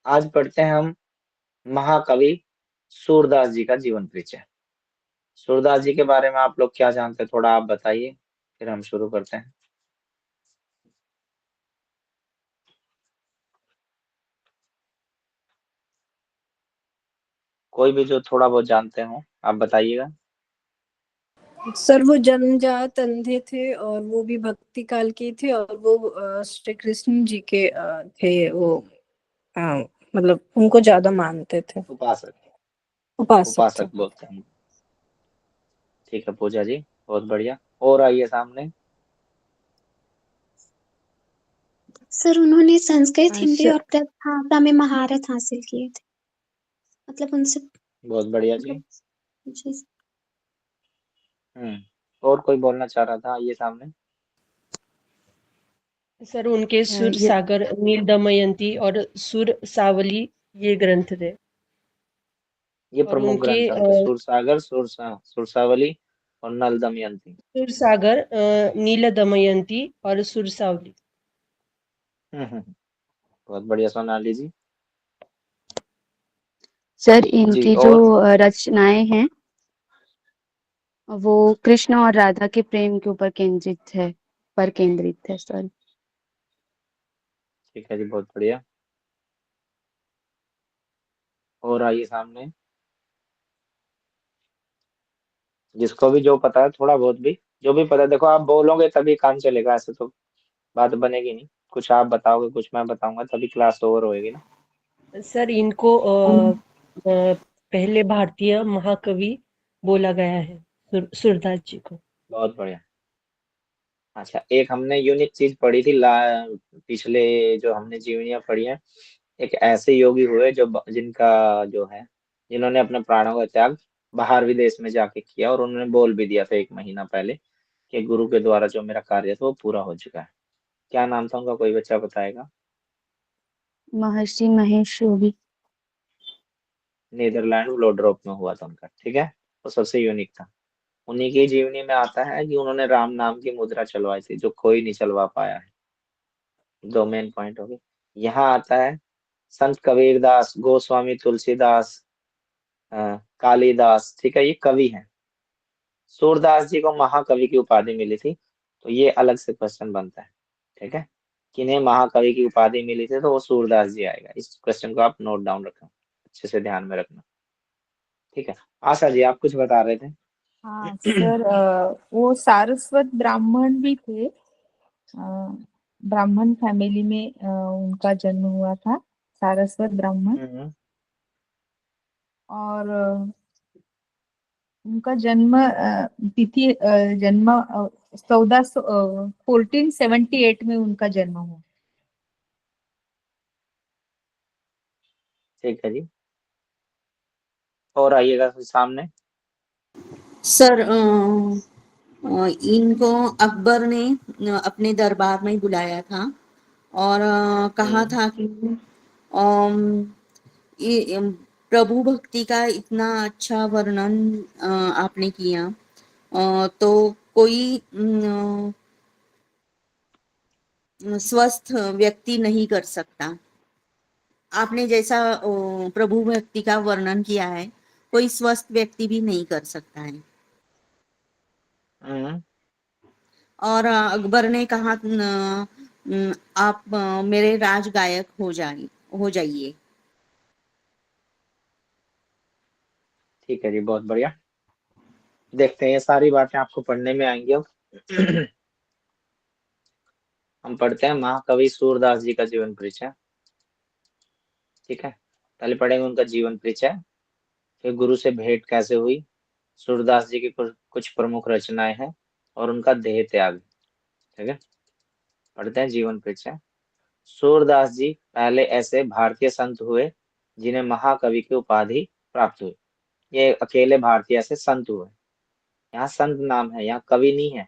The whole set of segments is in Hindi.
आज पढ़ते हैं हम महाकवि सूरदास जी का जीवन परिचय। सूरदास जी के बारे में आप लोग क्या जानते हैं, थोड़ा आप बताइए, फिर हम शुरू करते हैं। कोई भी जो थोड़ा बहुत जानते हो आप बताइएगा। सर वो जन्मजात अंधे थे और वो भी भक्ति काल के थे और वो श्री कृष्ण जी के थे वो अ, मतलब उनको ज्यादा मानते थे। उपासक। उपासक थे। उपासक बोलते हैं। ठीक है पूजा जी, बहुत बढ़िया। और आइए सामने। सर उन्होंने संस्कृत, हिंदी अच्छा, और भाषा में महारत हासिल किए थे। मतलब उनसे बहुत बढ़िया जी। मतलब जी। और कोई बोलना चाह रहा था, आइए सामने। सर उनके सुर ये सागर, नील दमयंती और सुर सावली ये ग्रंथ थे। ये और प्रमुख उनके ग्रंथ है उनके, सुरसागर, सुरसावली और नल दमयंती। सुर सागर, नील दमयंती और सुर सावली। बहुत बढ़िया सोनाली जी। सर जी इनकी जो और रचनाएं हैं वो कृष्ण और राधा के प्रेम के ऊपर केंद्रित है सर। ठीक है जी, बहुत बढ़िया। और आइए सामने। जिसको भी जो पता है, थोड़ा बहुत भी जो भी पता है, देखो आप बोलोगे तभी काम चलेगा, ऐसे तो बात बनेगी नहीं। कुछ आप बताओगे, कुछ मैं बताऊंगा, तभी क्लास ओवर होएगी ना। सर इनको पहले भारतीय महाकवि बोला गया है, सूरदास जी को। बहुत बढ़िया। अच्छा, एक हमने यूनिक चीज पढ़ी थी पिछले जो हमने जीवनियां पढ़ी है। एक ऐसे योगी हुए जो जिनका जो है, जिन्होंने अपने प्राणों का त्याग बाहर विदेश में जाके किया, और उन्होंने बोल भी दिया था 1 महीना पहले कि गुरु के द्वारा जो मेरा कार्य था वो पूरा हो चुका है। क्या नाम था उनका, कोई बच्चा बताएगा? महर्षि महेश योगी। नीदरलैंड व्लोड्रॉप में हुआ था उनका, ठीक है। वो सबसे यूनिक था। उन्हीं की जीवनी में आता है कि उन्होंने राम नाम की मुद्रा चलवाई थी, जो कोई नहीं चलवा पाया है। दो मेन पॉइंट हो गए। यहाँ आता है संत कबीरदास, गोस्वामी तुलसीदास, कालिदास, ठीक है, ये कवि हैं। सूरदास जी को महाकवि की उपाधि मिली थी, तो ये अलग से क्वेश्चन बनता है, ठीक है। किन्हें महाकवि की उपाधि मिली थी, तो वो सूरदास जी आएगा। इस क्वेश्चन को आप नोट डाउन रखना, अच्छे से ध्यान में रखना, ठीक है। आशा जी, आप कुछ बता रहे थे। हाँ सर, वो सारस्वत ब्राह्मण भी थे। ब्राह्मण फैमिली में उनका जन्म हुआ था, सारस्वत ब्राह्मण। हम्म, और उनका जन्म तिथि जन्म 1478 में उनका जन्म हुआ। ठीक है जी। और आइएगा फिर सामने। सर इनको अकबर ने अपने दरबार में बुलाया था और कहा हम्म, था कि अम, प्रभु भक्ति का इतना अच्छा वर्णन आपने किया, तो कोई स्वस्थ व्यक्ति नहीं कर सकता। आपने जैसा प्रभु भक्ति का वर्णन किया है, कोई स्वस्थ व्यक्ति भी नहीं कर सकता है। हम्म, और अकबर ने कहा आप मेरे राज गायक हो जाइए। ठीक है जी, बहुत बढ़िया। देखते हैं, ये सारी बातें आपको पढ़ने में आएंगी अब। हम पढ़ते हैं महाकवि सूरदास जी का जीवन परिचय, ठीक है। पहले पढ़ेंगे उनका जीवन परिचय, फिर गुरु से भेंट कैसे हुई, सूरदास जी की कुछ प्रमुख रचनाएं हैं, और उनका देह त्याग, ठीक है। पढ़ते हैं जीवन परिचय। सूरदास जी पहले ऐसे भारतीय संत हुए जिन्हें महाकवि की उपाधि प्राप्त हुई। ये अकेले भारतीय ऐसे संत हुए। यहाँ संत नाम है, यहाँ कवि नहीं है,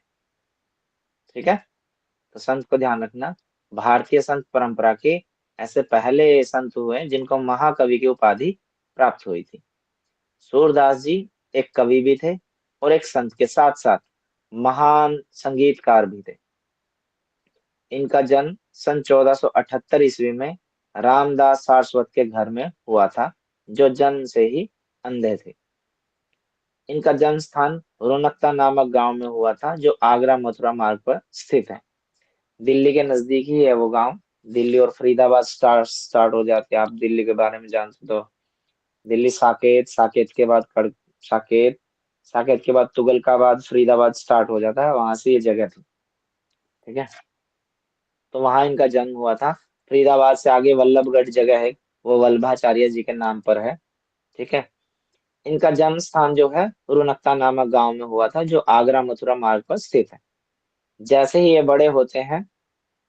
ठीक है। तो संत को ध्यान रखना। भारतीय संत परंपरा के ऐसे पहले संत हुए जिनको महाकवि की उपाधि प्राप्त हुई थी। सूरदास जी एक कवि भी थे और एक संत के साथ साथ महान संगीतकार भी थे। इनका जन्म सन 1478 ईस्वी में रामदास सारस्वत के घर में हुआ था, जो जन्म से ही अंधे थे। इनका जन्म स्थान रोनकता नामक गांव में हुआ था, जो आगरा मथुरा मार्ग पर स्थित है। दिल्ली के नजदीक ही है वो गांव। दिल्ली और फरीदाबाद स्टार्ट हो जाते हैं। आप दिल्ली के बारे में जानते तो दिल्ली साकेत, साकेत के बाद साकेत, साकेत के बाद तुगलकाबाद, फरीदाबाद स्टार्ट हो जाता है, वहां से ये जगह थी। ठीक है, तो वहां इनका जन्म हुआ था। फरीदाबाद से आगे वल्लभगढ़ जगह है, वो वल्लभाचार्य जी के नाम पर है। ठीक है, इनका जन्म स्थान जो है रुनकता नामक गांव में हुआ था, जो आगरा मथुरा मार्ग पर स्थित है। जैसे ही ये बड़े होते हैं,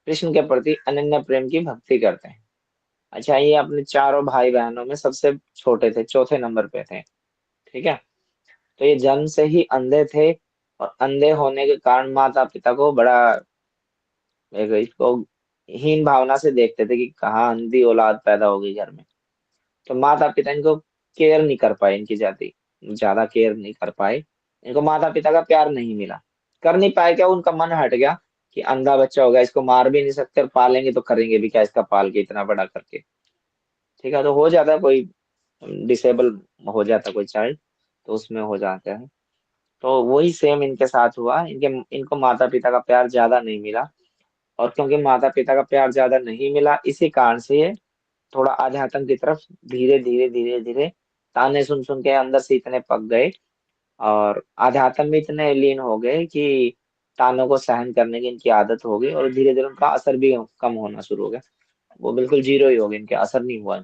कृष्ण के प्रति अनन्य प्रेम की भक्ति करते हैं। अच्छा, ये अपने चारों भाई बहनों में सबसे छोटे थे, चौथे नंबर पे थे। ठीक है, तो ये जन्म से ही अंधे थे, और अंधे होने के कारण माता पिता को बड़ा इसको हीन भावना से देखते थे कि कहाँ अंधी औलाद पैदा होगी घर में। तो माता पिता इनको केयर नहीं कर पाए, इनकी ज्यादा केयर नहीं कर पाए। इनको माता पिता का प्यार नहीं मिला। कर नहीं पाए क्या, उनका मन हट गया कि अंधा बच्चा होगा, इसको मार भी नहीं सकते, और पालेंगे तो करेंगे भी क्या इसका, पाल के इतना बड़ा करके। ठीक है, तो हो जाता है कोई डिसेबल, हो जाता कोई चाइल्ड, तो उसमें हो जाता है। तो वही सेम इनके साथ हुआ। इनको माता पिता का प्यार ज्यादा नहीं मिला, और क्योंकि माता पिता का प्यार ज्यादा नहीं मिला, इसी कारण से ये थोड़ा आध्यात्म की तरफ धीरे धीरे धीरे धीरे ताने सुन सुन के अंदर से इतने पक गए, और आध्यात्म में इतने लीन हो गए कि तानों को सहन करने की इनकी आदत हो गई, और धीरे धीरे उनका असर भी कम होना शुरू हो गया। वो बिल्कुल जीरो ही हो गए, इनके असर नहीं हुआ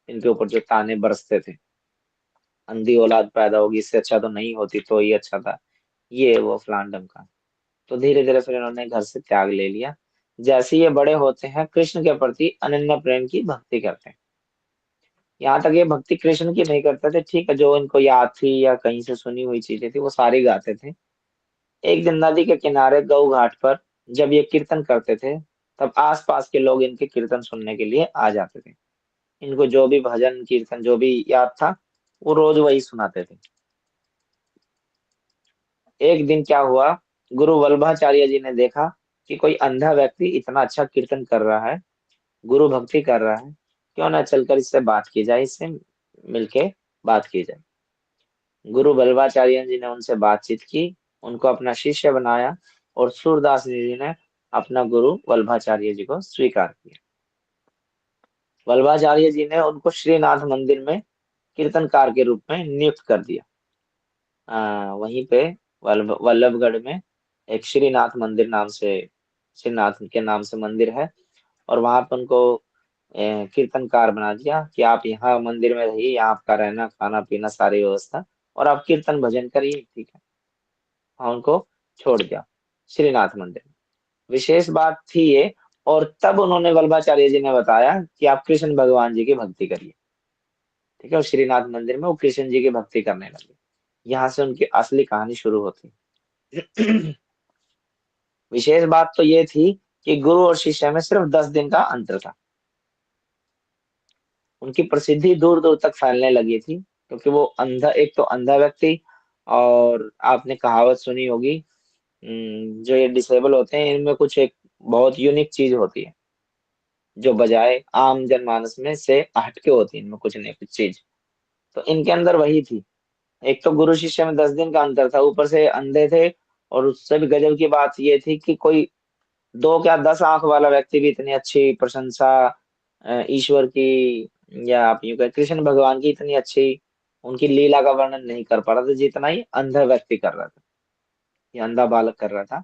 इनके ऊपर जो ताने बरसते थे। अंधी औलाद पैदा होगी, इससे अच्छा तो नहीं होती तो ही अच्छा था, ये वो फलान ढमका। तो धीरे धीरे फिर इन्होंने घर से त्याग ले लिया। जैसे ये बड़े होते हैं, कृष्ण के प्रति अनन्य प्रेम की भक्ति करते हैं। यहाँ तक ये भक्ति कृष्ण की नहीं करते थे, ठीक है, जो इनको याद थी या कहीं से सुनी हुई चीजें थी वो सारी गाते थे। एक दिन नदी के किनारे गौ घाट पर जब ये कीर्तन करते थे, तब आसपास के लोग इनके कीर्तन सुनने के लिए आ जाते थे। इनको जो भी भजन कीर्तन जो भी याद था, वो रोज वही सुनाते थे। एक दिन क्या हुआ, गुरु वल्लभाचार्य जी ने देखा कि कोई अंधा व्यक्ति इतना अच्छा कीर्तन कर रहा है, गुरु भक्ति कर रहा है, क्यों ना चलकर इससे बात की जाए, इससे मिलके बात की जाए। गुरु वल्लभाचार्य जी ने उनसे बातचीत की, उनको अपना शिष्य बनाया, और सूरदास जी ने अपना गुरु वल्लभाचार्य जी को स्वीकार किया। वल्लभाचार्य जी ने उनको श्रीनाथ मंदिर में कीर्तनकार के रूप में नियुक्त कर दिया। वहीं पे वल्लभगढ़ में एक श्रीनाथ मंदिर नाम से, श्रीनाथ के नाम से मंदिर है, और वहां पर उनको कीर्तनकार बना दिया कि आप यहाँ मंदिर में रहिए, यहाँ आपका रहना खाना पीना सारी व्यवस्था, और आप कीर्तन भजन करिए। ठीक है, हाँ, उनको छोड़ दिया श्रीनाथ मंदिर में। विशेष बात थी ये, और तब उन्होंने वल्लभाचार्य जी ने बताया कि आप कृष्ण भगवान जी की भक्ति करिए। ठीक है, और श्रीनाथ मंदिर में वो कृष्ण जी की भक्ति करने लगे। यहाँ से उनकी असली कहानी शुरू होती है। विशेष बात तो ये थी कि गुरु और शिष्य में सिर्फ 10 दिन का अंतर था। उनकी प्रसिद्धि दूर दूर तक फैलने लगी थी, क्योंकि वो अंधा, एक तो अंधा व्यक्ति, और आपने कहावत सुनी होगी, जो ये डिसेबल होते हैं इनमें कुछ एक बहुत यूनिक चीज होती है, जो बजाय आम जनमानस में से हटके होती है, इनमें कुछ नहीं कुछ चीज। तो इनके अंदर वही थी। एक तो गुरु शिष्य में 10 दिन का अंतर था, ऊपर से अंधे थे, और उससे भी गजब की बात ये थी कि कोई 2 क्या 10 आंख वाला व्यक्ति भी इतनी अच्छी प्रशंसा ईश्वर की, या आप यूं कहें कृष्ण भगवान की इतनी अच्छी उनकी लीला का वर्णन नहीं कर पा रहा था, जितना ही अंधा व्यक्ति कर रहा था, ये अंधा बालक कर रहा था।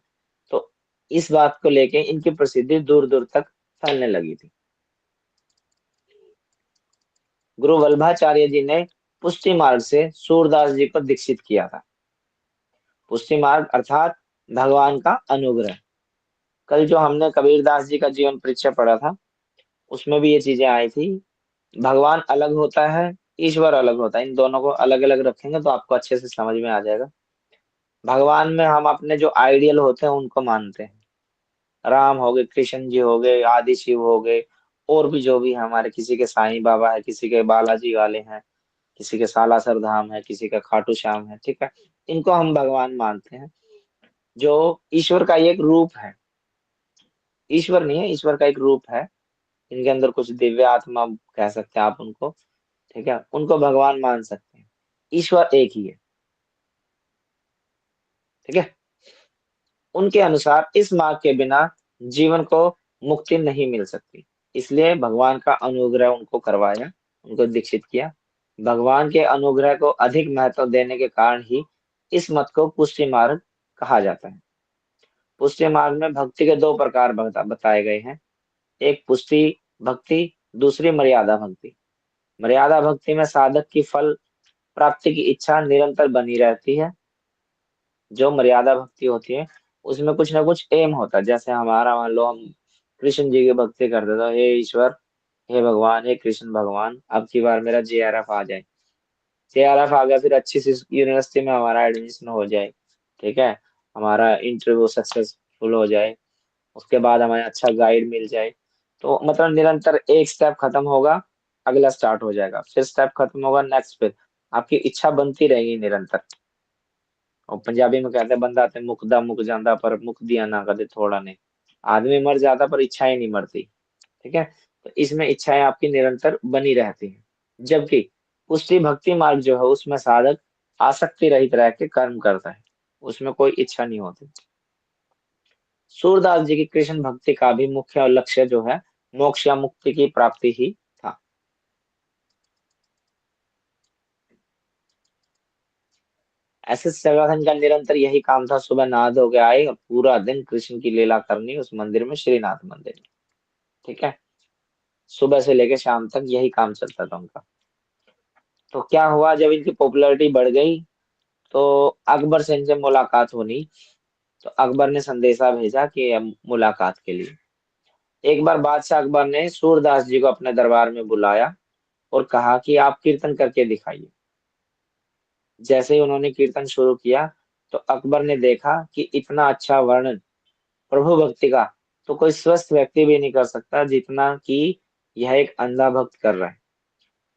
तो इस बात को लेके इनकी प्रसिद्धि दूर दूर तक फैलने लगी थी। गुरु वल्लभाचार्य जी ने पुष्टि मार्ग से सूरदास जी को दीक्षित किया था। पुष्टि मार्ग अर्थात भगवान का अनुग्रह। कल जो हमने कबीरदास जी का जीवन परिचय पढ़ा था, उसमें भी ये चीजें आई थी। भगवान अलग होता है, ईश्वर अलग होता है, इन दोनों को अलग अलग रखेंगे तो आपको अच्छे से समझ में आ जाएगा। भगवान में हम अपने जो आइडियल होते हैं उनको मानते हैं, राम हो गए, कृष्ण जी हो गए, आदि शिव हो गए, और भी जो भी हमारे, किसी के साईं बाबा है, किसी के बालाजी वाले हैं, किसी के सालासर धाम है, किसी का खाटू श्याम है। ठीक है, इनको हम भगवान मानते हैं, जो ईश्वर का एक रूप है। ईश्वर नहीं है, ईश्वर का एक रूप है। इनके अंदर कुछ दिव्य आत्मा कह सकते हैं आप उनको, ठीक है, उनको भगवान मान सकते हैं। ईश्वर एक ही है, ठीक है। उनके अनुसार इस मार्ग के बिना जीवन को मुक्ति नहीं मिल सकती, इसलिए भगवान का अनुग्रह उनको करवाया, उनको दीक्षित किया। भगवान के अनुग्रह को अधिक महत्व देने के कारण ही इस मत को पुष्टि मार्ग कहा जाता है। पुष्टि मार्ग में भक्ति के दो प्रकार बताए गए हैं, एक पुष्टि भक्ति, दूसरी मर्यादा भक्ति। मर्यादा भक्ति में साधक की फल प्राप्ति की इच्छा निरंतर बनी रहती है। जो मर्यादा भक्ति होती है उसमें कुछ ना कुछ एम होता है, जैसे हमारा मान लो हम कृष्ण जी की भक्ति करते तो हे ईश्वर, हे भगवान, हे कृष्ण भगवान, अब की बार मेरा JRF आ जाए। JRF आ गया, फिर अच्छी सी यूनिवर्सिटी में हमारा एडमिशन हो जाए, ठीक है, हमारा इंटरव्यू सक्सेसफुल हो जाए, उसके बाद हमें अच्छा गाइड मिल जाए। तो मतलब निरंतर एक स्टेप खत्म होगा, अगला स्टार्ट हो जाएगा, फिर स्टेप खत्म होगा, नेक्स्ट, फिर आपकी इच्छा बनती रहेगी निरंतर। और पंजाबी में कहते हैं बंदा ते मुकदा मुक जांदा पर मुकदियां ना कदे थोड़ा ने। आदमी मर जाता पर इच्छाएं नहीं मरती, ठीक है। तो इसमें इच्छाएं आपकी निरंतर बनी रहती हैं। जबकि पुष्टि भक्ति मार्ग जो है उसमें साधक आसक्ति रहित रह के कर्म करता है, उसमें कोई इच्छा नहीं होती। सूरदास जी की कृष्ण भक्ति का भी मुख्य लक्ष्य जो है मोक्ष या मुक्ति की प्राप्ति ही था। ऐसे संगठन का निरंतर यही काम था, सुबह नहा धो के आए और पूरा दिन कृष्ण की लीला करनी उस मंदिर में, श्रीनाथ मंदिर में, ठीक है। सुबह से लेकर शाम तक यही काम चलता था उनका। तो क्या हुआ, जब इनकी पॉपुलैरिटी बढ़ गई तो अकबर से इनसे मुलाकात होनी। तो अकबर ने संदेशा भेजा कि मुलाकात के लिए। एक बार बादशाह अकबर ने सूरदास जी को अपने दरबार में बुलाया और कहा कि आप कीर्तन करके दिखाइए। जैसे ही उन्होंने कीर्तन शुरू किया तो अकबर ने देखा कि इतना अच्छा वर्णन प्रभु भक्ति का तो कोई स्वस्थ व्यक्ति भी नहीं कर सकता जितना कि यह एक अंधा भक्त कर रहा है।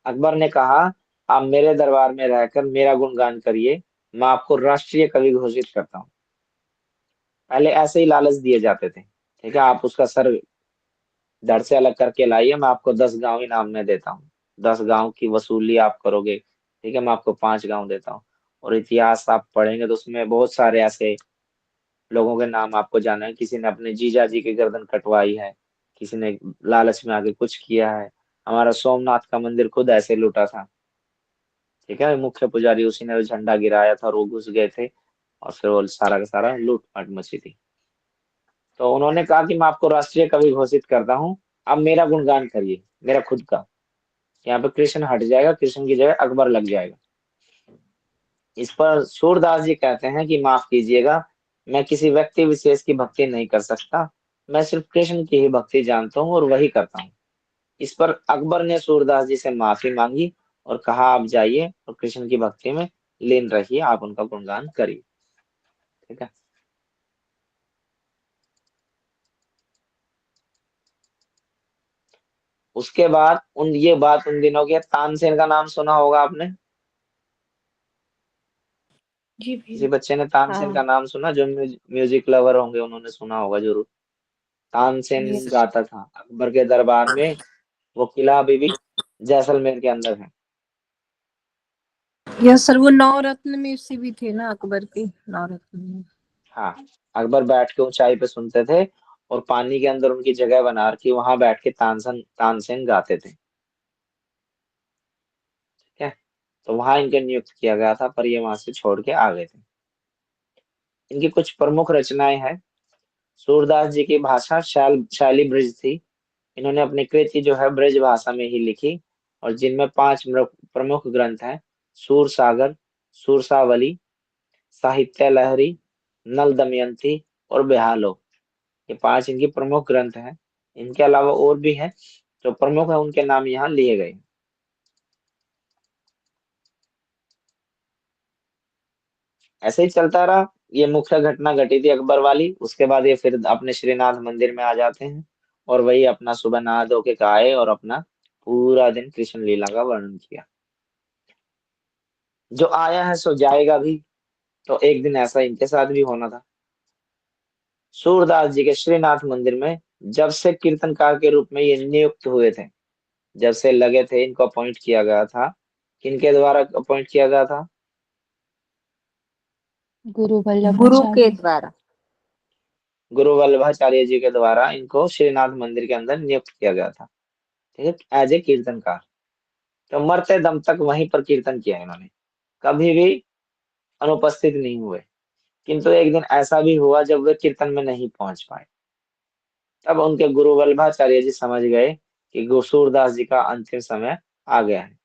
अकबर ने कहा, आप मेरे दरबार में रहकर मेरा गुणगान करिए, मैं आपको राष्ट्रीय कवि घोषित करता हूँ। पहले ऐसे ही लालच दिए जाते थे, ठीक है, आप उसका सर धड़ से अलग करके लाइए, मैं आपको 10 गांव इनाम में देता हूँ, 10 गांव की वसूली आप करोगे, ठीक है, मैं आपको 5 गांव देता हूँ। और इतिहास आप पढ़ेंगे तो उसमें बहुत सारे ऐसे लोगों के नाम आपको जाना है, किसी ने अपने जीजा जी की गर्दन कटवाई है, किसी ने लालच में आके कुछ किया है। हमारा सोमनाथ का मंदिर खुद ऐसे लूटा था, ठीक है, मुख्य पुजारी उसी ने झंडा गिराया था और वो घुस गए थे और फिर वो सारा का सारा लूट पाट मची थी। तो उन्होंने कहा कि मैं आपको राष्ट्रीय कवि घोषित करता हूँ, अब मेरा गुणगान करिए, मेरा खुद का। यहाँ पे कृष्ण हट जाएगा, कृष्ण की जगह अकबर लग जाएगा। इस पर सूरदास जी कहते हैं कि माफ कीजिएगा, मैं किसी व्यक्ति विशेष की भक्ति नहीं कर सकता, मैं सिर्फ कृष्ण की ही भक्ति जानता हूँ और वही करता हूँ। इस पर अकबर ने सूरदास जी से माफी मांगी और कहा, आप जाइए और कृष्ण की भक्ति में लीन रहिए, आप उनका गुणगान करिए, ठीक है। उसके बाद ये बात उन दिनों की है। तानसेन का नाम सुना होगा आपने, जी किसी भैया। बच्चे ने तानसेन का हाँ नाम सुना, जो म्यूजिक लवर होंगे उन्होंने सुना होगा जरूर। तानसेन यस गाता था अकबर के दरबार में, वो किला अभी भी जैसलमेर के अंदर है। यस सर, वो नवरत्न में से भी थे ना, अकबर के नवरत्न में। हाँ, अकबर बैठ के ऊंचाई पे सुनते थे और पानी के अंदर उनकी जगह बना रखी, वहां बैठ के तानसेन गाते थे, ठीक है। तो वहां इनके नियुक्त किया गया था, पर ये वहां से छोड़ के आ गए थे। इनकी कुछ प्रमुख रचनाएं हैं। सूरदास जी की भाषा शैली ब्रज थी। इन्होंने अपनी कृति जो है ब्रज भाषा में ही लिखी और जिनमें 5 प्रमुख ग्रंथ हैं, सूर सागर, सुरसावली, साहित्य लहरी, नल दमयंती और बेहालो। ये 5 इनकी प्रमुख ग्रंथ हैं। इनके अलावा और भी हैं जो प्रमुख है, उनके नाम यहाँ लिए गए। ऐसे ही चलता रहा, ये मुख्य घटना घटी थी अकबर वाली। उसके बाद ये फिर अपने श्रीनाथ मंदिर में आ जाते हैं और वही अपना सुबह नहा धो के गाए और अपना पूरा दिन कृष्ण लीला का वर्णन किया। जो आया है सो जाएगा भी, तो एक दिन ऐसा इनके साथ भी होना था। सूरदास जी के श्रीनाथ मंदिर में जब से कीर्तनकार के रूप में ये नियुक्त हुए थे, जब से लगे थे, इनको अपॉइंट किया गया था, किनके द्वारा अपॉइंट किया गया था? गुरु गुरु के वल्लभाचार्य। द्वारा। गुरु वल्लभाचार्य जी के द्वारा इनको श्रीनाथ मंदिर के अंदर नियुक्त किया गया था, ठीक है, एज ए कीर्तनकार। तो मरते दम तक वहीं पर कीर्तन किया इन्होंने, कभी भी अनुपस्थित नहीं हुए। किंतु एक दिन ऐसा भी हुआ जब वे कीर्तन में नहीं पहुंच पाए। तब उनके गुरु वल्लभाचार्य जी समझ गए कि सूरदास जी का अंतिम समय आ गया है।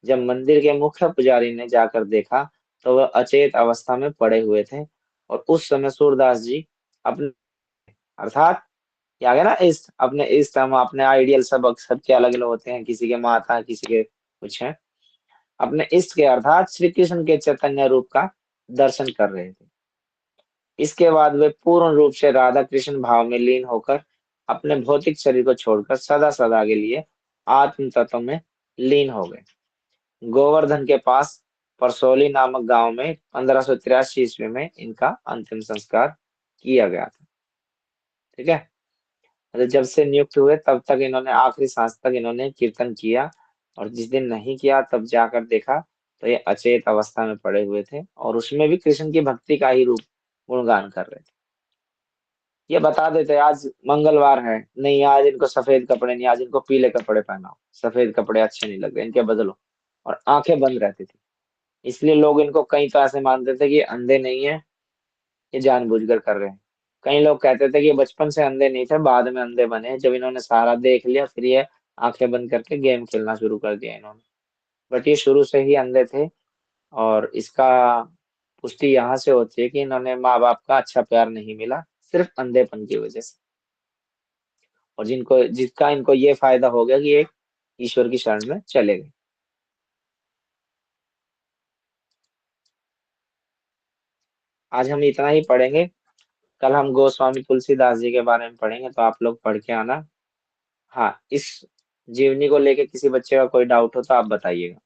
जब मंदिर के मुख्य पुजारी ने जाकर देखा तो वह अचेत अवस्था में पड़े हुए थे, और उस समय सूरदास जी अपने, अर्थात क्या गया ना, इष्ट, अपने इष्ट, हम अपने आइडियल, सब सबके अलग अलग होते हैं, किसी के माता है, किसी के कुछ है, अपने इष्ट के अर्थात श्री कृष्ण के चैतन्य रूप का दर्शन कर रहे थे। इसके बाद वे पूर्ण रूप से राधा कृष्ण भाव में लीन होकर अपने भौतिक शरीर को छोड़कर सदा सदा के लिए आत्म तत्व में लीन हो गए। गोवर्धन के पास परसोली नामक गांव में 1583 ईस्वी में इनका अंतिम संस्कार किया गया था। ठीक है, मतलब जब से नियुक्त हुए तब तक इन्होंने आखिरी सांस तक इन्होंने कीर्तन किया, और जिस दिन नहीं किया तब जाकर देखा तो ये अचेत अवस्था में पड़े हुए थे, और उसमें भी कृष्ण की भक्ति का ही रूप गुणगान कर रहे थे। ये बता देते आज मंगलवार है, नहीं आज इनको सफेद कपड़े नहीं, आज इनको पीले कपड़े पहनाओ, सफेद कपड़े अच्छे नहीं लग रहे, इनके बदलो, और आंखें बंद रहती थी। इसलिए लोग इनको कई तरह से मानते थे कि ये अंधे नहीं है, ये जानबूझकर कर रहे हैं। कई लोग कहते थे कि ये बचपन से अंधे नहीं थे, बाद में अंधे बने, जब इन्होंने सारा देख लिया फिर ये आंखें बंद करके गेम खेलना शुरू कर दिया इन्होंने। बट ये शुरू से ही अंधे थे, और इसका पुष्टि यहाँ से होती है कि इन्होंने माँ बाप का अच्छा प्यार नहीं मिला, सिर्फ अंधेपन की वजह से। और जिसका इनको ये फायदा हो गया कि एक ईश्वर की शरण में चले गए। आज हम इतना ही पढ़ेंगे, कल हम गोस्वामी तुलसीदास जी के बारे में पढ़ेंगे, तो आप लोग पढ़ के आना। हाँ, इस जीवनी को लेके किसी बच्चे का कोई डाउट हो तो आप बताइएगा।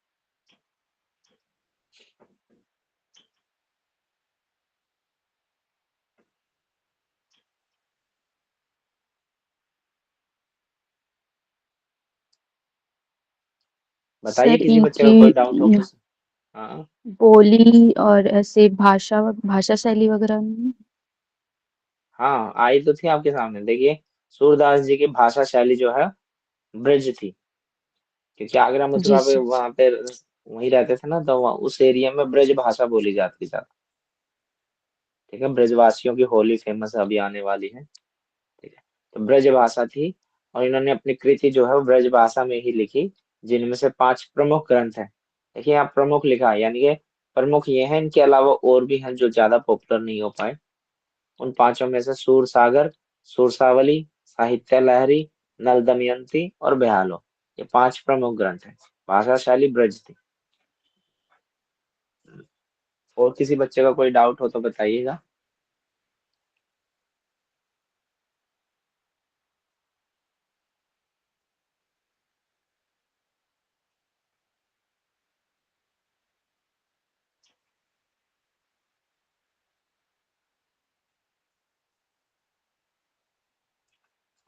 बताइए, सर किसी बच्चे का कोई डाउट हो इनकी कुछ। हाँ बोली और ऐसे भाषा भाषा शैली वगैरह में। हाँ, आई तो थी आपके सामने, देखिए सूरदास जी की भाषा शैली जो है ब्रज थी, क्योंकि आगरा जी मथुरा पे सर। वहां पे वहीं रहते थे ना, तो वहाँ उस एरिया में ब्रज भाषा बोली जाती ज्यादा। ठीक है, ब्रजवासियों की होली फेमस अभी आने वाली है। ठीक है, तो ब्रज भाषा थी, और इन्होंने अपनी कृति जो है वो ब्रज भाषा में ही लिखी, जिनमें से 5 प्रमुख ग्रंथ हैं। देखिए यहाँ प्रमुख लिखा है, यानी कि प्रमुख ये हैं, इनके अलावा और भी हैं जो ज्यादा पॉपुलर नहीं हो पाए। उन 5 में से सूर सागर, सुरसावली, साहित्य लहरी, नल दमयंती और बेहालो, ये 5 प्रमुख ग्रंथ हैं। भाषा शैली ब्रज थी। और किसी बच्चे का कोई डाउट हो तो बताइएगा।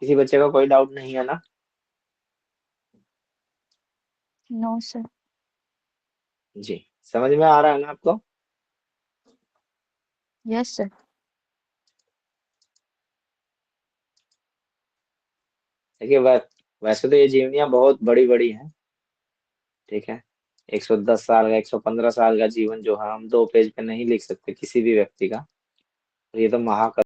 किसी बच्चे का कोई डाउट नहीं है ना? No sir. जी, समझ में आ रहा है ना आपको? Yes sir. देखिए वैसे तो ये जीवनियां बहुत बड़ी बड़ी हैं। ठीक है, 110 साल का, 115 साल का जीवन जो है हम 2 पेज पे नहीं लिख सकते किसी भी व्यक्ति का। तो ये तो